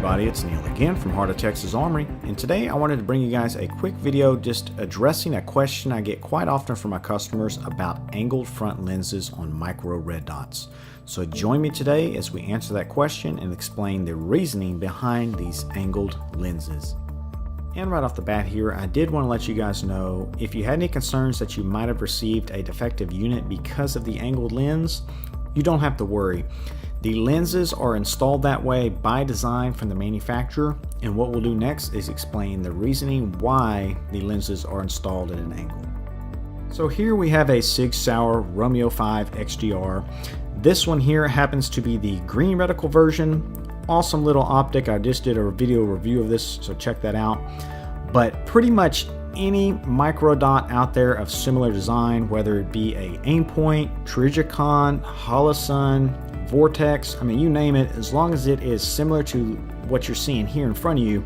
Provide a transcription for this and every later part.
everybody, it's Neil again from Heart of Texas Armory, and today I wanted to bring you guys a quick video just addressing a question I get quite often from my customers about angled front lenses on micro red dots. So join me today as we answer that question and explain the reasoning behind these angled lenses. And right off the bat here, I did want to let you guys know if you had any concerns that you might have received a defective unit because of the angled lens, you don't have to worry. The lenses are installed that way by design from the manufacturer, and what we'll do next is explain the reasoning why the lenses are installed at an angle. So here we have a Sig Sauer Romeo 5 XGR. This one here happens to be the green reticle version. Awesome little optic. I just did a video review of this, so check that out. But pretty much any micro dot out there of similar design, whether it be a Aimpoint, Trijicon, Holosun, Vortex, I mean, you name it, as long as it is similar to what you're seeing here in front of you,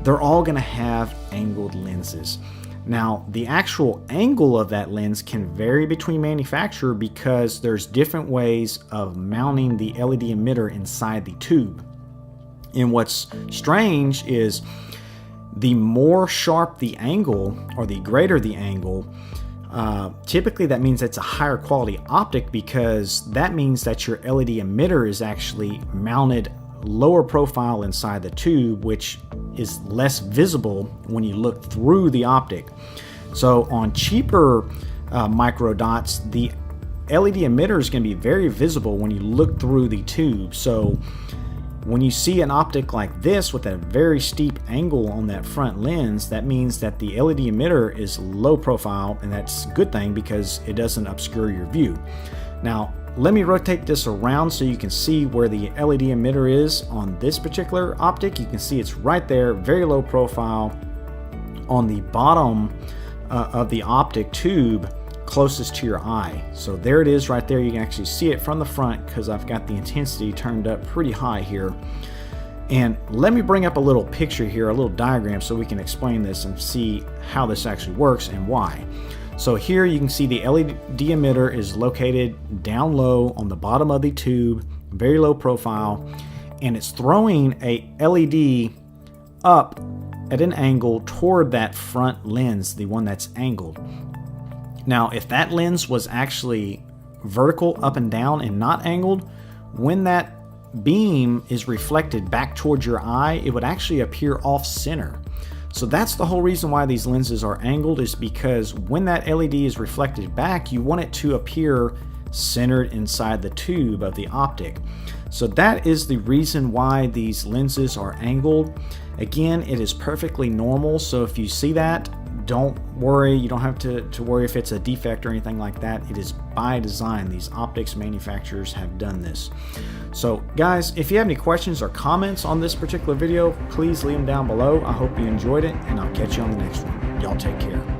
they're all going to have angled lenses. Now, the actual angle of that lens can vary between manufacturer because there's different ways of mounting the LED emitter inside the tube. And what's strange is the more sharp the angle, or the greater the angle, typically that means it's a higher quality optic, because that means that your LED emitter is actually mounted lower profile inside the tube, which is less visible when you look through the optic. So on cheaper micro dots, the LED emitter is going to be very visible when you look through the tube. So when you see an optic like this with a very steep angle on that front lens, that means that the LED emitter is low profile, and that's a good thing because it doesn't obscure your view. Now, let me rotate this around so you can see where the LED emitter is on this particular optic. You can see it's right there, very low profile on the bottom of the optic tube closest to your eye. So there it is right there. You can actually see it from the front because I've got the intensity turned up pretty high here. And let me bring up a little picture here, a little diagram, so we can explain this and see how this actually works and why. So here you can see the LED emitter is located down low on the bottom of the tube, very low profile, and it's throwing a LED up at an angle toward that front lens, the one that's angled. Now, if that lens was actually vertical up and down and not angled, when that beam is reflected back towards your eye, it would actually appear off center. So that's the whole reason why these lenses are angled, is because when that LED is reflected back, you want it to appear centered inside the tube of the optic. So that is the reason why these lenses are angled. Again, it is perfectly normal. So if you see that, don't worry. You don't have to worry if it's a defect or anything like that. It is by design. These optics manufacturers have done this. So guys, if you have any questions or comments on this particular video, please leave them down below. I hope you enjoyed it, and I'll catch you on the next one. Y'all take care.